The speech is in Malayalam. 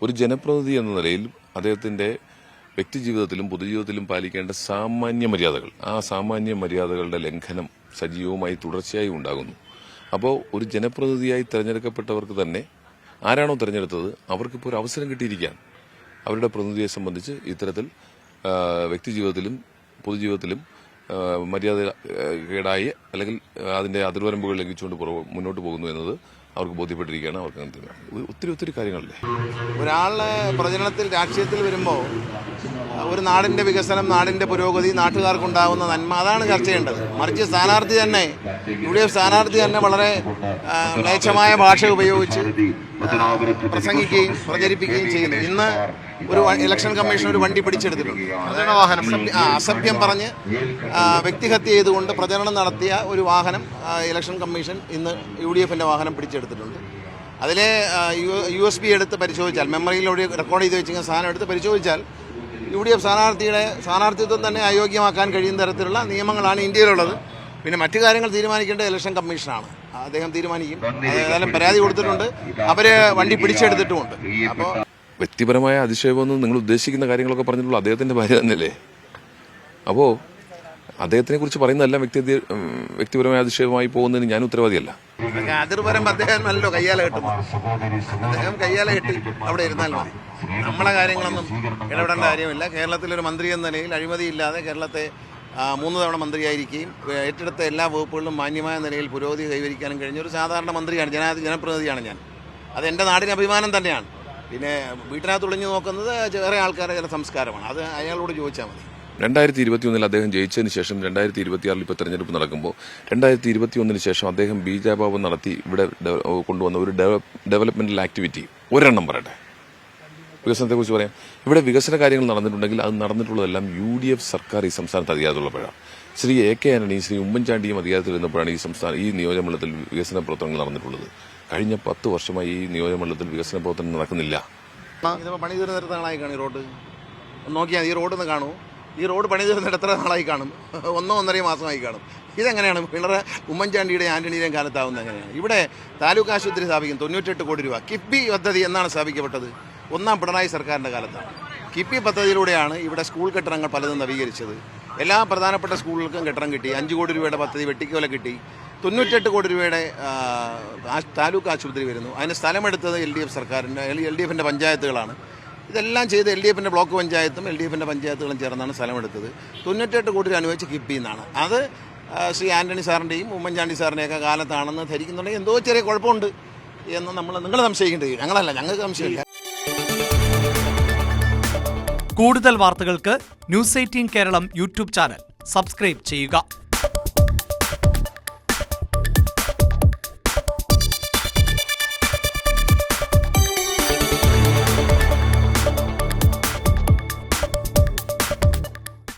ഒരു ജനപ്രതിനിധി എന്ന നിലയിൽ അദ്ദേഹത്തിന്റെ വ്യക്തിജീവിതത്തിലും പൊതുജീവിതത്തിലും പാലിക്കേണ്ട സാമാന്യ മര്യാദകൾ, ആ സാമാന്യ മര്യാദകളുടെ ലംഘനം സജീവമായി തുടർച്ചയായി ഉണ്ടാകുന്നു. അപ്പോൾ ഒരു ജനപ്രതിനിധിയായി തെരഞ്ഞെടുക്കപ്പെട്ടവർക്ക് തന്നെ ആരാണോ തെരഞ്ഞെടുത്തത് അവർക്കിപ്പോൾ ഒരു അവസരം കിട്ടിയിരിക്കുകയാണ്. അവരുടെ പ്രതിനിധിയെ സംബന്ധിച്ച് ഇത്തരത്തിൽ വ്യക്തിജീവിതത്തിലും പൊതുജീവിതത്തിലും മര്യാദ കേടായി അല്ലെങ്കിൽ അതിന്റെ അതിർവരമ്പുകൾ ലംഘിച്ചുകൊണ്ട് മുന്നോട്ട് പോകുന്നു എന്നത് അവർക്ക് ബോധ്യപ്പെട്ടിരിക്കുകയാണ്. അവർക്ക് ഒത്തിരി കാര്യങ്ങളല്ലേ. ഒരാളുടെ പ്രചരണത്തിൽ രാഷ്ട്രീയത്തിൽ വരുമ്പോൾ ഒരു നാടിന്റെ വികസനം, നാടിന്റെ പുരോഗതി, നാട്ടുകാർക്കുണ്ടാകുന്ന നന്മ, അതാണ് ചർച്ച ചെയ്യേണ്ടത്. മറിച്ച് സ്ഥാനാർത്ഥി തന്നെ UDF സ്ഥാനാർത്ഥി തന്നെ വളരെ മ്ലേച്ഛമായ ഭാഷ ഉപയോഗിച്ച് പ്രസംഗിക്കുകയും പ്രചരിപ്പിക്കുകയും ചെയ്യുന്നു. ഇന്ന് ഒരു ഇലക്ഷൻ കമ്മീഷൻ ഒരു വണ്ടി പിടിച്ചെടുത്തിട്ടുണ്ട്. അസഭ്യം പറഞ്ഞ് വ്യക്തിഹത്യ ചെയ്തുകൊണ്ട് പ്രചരണം നടത്തിയ ഒരു വാഹനം ഇലക്ഷൻ കമ്മീഷൻ ഇന്ന് UDFന്റെ വാഹനം പിടിച്ചെടുത്തിട്ടുണ്ട്. അതിലെ USB എടുത്ത് പരിശോധിച്ചാൽ, മെമ്മറിയിലൂടെ റെക്കോർഡ് ചെയ്ത് വെച്ചിരിക്കുന്ന സാധനം എടുത്ത് പരിശോധിച്ചാൽ UDF സ്ഥാനാർത്ഥിയുടെ സ്ഥാനാർത്ഥിത്വം തന്നെ അയോഗ്യമാക്കാൻ കഴിയുന്ന തരത്തിലുള്ള നിയമങ്ങളാണ് ഇന്ത്യയിലുള്ളത്. പിന്നെ മറ്റു കാര്യങ്ങൾ തീരുമാനിക്കേണ്ടത് ഇലക്ഷൻ കമ്മീഷനാണ്. അദ്ദേഹം തീരുമാനിക്കും. ഏതായാലും പരാതി കൊടുത്തിട്ടുണ്ട്, അവര് വണ്ടി പിടിച്ചെടുത്തിട്ടുമുണ്ട്. അപ്പോൾ വ്യക്തിപരമായ അധിക്ഷേപമൊന്നും നിങ്ങൾ ഉദ്ദേശിക്കുന്ന കാര്യങ്ങളൊക്കെ പറഞ്ഞിട്ടുള്ള അദ്ദേഹത്തിന്റെ ഭാര്യ തന്നെയല്ലേ. അപ്പോൾ അദ്ദേഹത്തിനെ കുറിച്ച് പറയുന്നതെല്ലാം വ്യക്തിപരമായ അധിക്ഷേപമായി പോകുന്നതിന് ഞാൻ ഉത്തരവാദിയല്ല. അതിർപരം അദ്ദേഹം നല്ലോ കയ്യാല കെട്ടും. അദ്ദേഹം കയ്യാല കെട്ടി അവിടെ ഇരുന്നാൽ മതി. നമ്മളെ കാര്യങ്ങളൊന്നും ഇടപെടേണ്ട കാര്യമില്ല. കേരളത്തിലൊരു മന്ത്രി എന്ന നിലയിൽ അഴിമതിയില്ലാതെ കേരളത്തെ 3 തവണ മന്ത്രിയായിരിക്കുകയും ഏറ്റെടുത്ത എല്ലാ വകുപ്പുകളിലും മാന്യമായ നിലയിൽ പുരോഗതി കൈവരിക്കാനും കഴിഞ്ഞ ഒരു സാധാരണ മന്ത്രിയാണ്, ജനപ്രതിനിധിയാണ് ഞാൻ. അതെൻ്റെ നാടിന് അഭിമാനം തന്നെയാണ്. പിന്നെ വീട്ടിനകത്ത് ഒളിഞ്ഞു നോക്കുന്നത് വേറെ ആൾക്കാരുടെ ചില സംസ്കാരമാണ്. അത് അയാളോട് ചോദിച്ചാൽ മതി. 2021 അദ്ദേഹം ജയിച്ചതിന് ശേഷം 2026 ഇപ്പോൾ തെരഞ്ഞെടുപ്പ് നടക്കുമ്പോൾ 2021 ശേഷം അദ്ദേഹം ബീജാപാപം നടത്തി ഇവിടെ കൊണ്ടുവന്ന ഒരു ഡെവലപ്മെന്റൽ ആക്ടിവിറ്റി ഒരെണ്ണം പറയട്ടെ. വികസനത്തെക്കുറിച്ച് പറയാം. ഇവിടെ വികസന കാര്യങ്ങൾ നടന്നിട്ടുണ്ടെങ്കിൽ അത് നടന്നിട്ടുള്ളതെല്ലാം UDF സർക്കാർ ഈ സംസ്ഥാനത്ത് അധികാരത്തിലുള്ളപ്പോഴാണ്. ശ്രീ AK ആന്റണി, ശ്രീ ഉമ്മൻചാണ്ടിയും അധികാരത്തിൽ വരുന്നപ്പോഴാണ് ഈ നിയോജകമണ്ഡലത്തിൽ വികസന പ്രവർത്തനങ്ങൾ നടന്നിട്ടുള്ളത്. കഴിഞ്ഞ 10 വർഷമായി ഈ നിയോജകമണ്ഡലത്തിൽ വികസന പ്രവർത്തനം നടക്കുന്നില്ല. ഇതിപ്പോൾ പണി തീർന്ന എത്ര നാളായി കാണും? ഈ റോഡ് നോക്കിയാൽ ഈ റോഡ് ഒന്ന് കാണൂ. ഈ റോഡ് പണി തീർന്നിട്ട് എത്ര നാളായി കാണും? 1-1.5 മാസമായി കാണും. ഇതെങ്ങനെയാണ് ഉമ്മൻചാണ്ടിയുടെയും ആന്റണിയുടെയും കാലത്താവുന്നത്? എങ്ങനെയാണ്? ഇവിടെ താലൂക്ക് ആശുപത്രി സ്ഥാപിക്കും 98 കോടി രൂപ. കിഫ്ബി പദ്ധതി എന്നാണ് സ്ഥാപിക്കപ്പെട്ടത്? 1ാം പിണറായി സർക്കാരിൻ്റെ കാലത്താണ്. കിഫ്ബി പദ്ധതിയിലൂടെയാണ് ഇവിടെ സ്കൂൾ കെട്ടിടങ്ങൾ പലതും നവീകരിച്ചത്. എല്ലാ പ്രധാനപ്പെട്ട സ്കൂളുകൾക്കും കെട്ടിടം കിട്ടി. 5 കോടി രൂപയുടെ പദ്ധതി വെട്ടിക്കോല കിട്ടി. 98 കോടി രൂപയുടെ താലൂക്ക് ആശുപത്രി വരുന്നു. അതിന് സ്ഥലമെടുത്തത് LDFന്റെ പഞ്ചായത്തുകളാണ്. ഇതെല്ലാം ചെയ്ത് LDFന്റെ ബ്ലോക്ക് പഞ്ചായത്തും LDFന്റെ പഞ്ചായത്തുകളും ചേർന്നാണ് സ്ഥലമെടുത്തത്. 98 കോടി രൂപ അനുവദിച്ച് കിഫ്ബി എന്നാണ്. അത് ശ്രീ ആന്റണി സാറിൻ്റെയും ഉമ്മൻചാണ്ടി സാറിൻ്റെയൊക്കെ കാലത്താണെന്ന് ധരിക്കുന്നുണ്ടെങ്കിൽ എന്തോ ചെറിയ കുഴപ്പമുണ്ട് എന്ന് നിങ്ങൾ സംശയിക്കേണ്ടത്. ഞങ്ങളല്ല, ഞങ്ങൾക്ക് സംശയമില്ല. കൂടുതൽ വാർത്തകൾക്ക് News 18 Kerala YouTube channel subscribe ചെയ്യുക.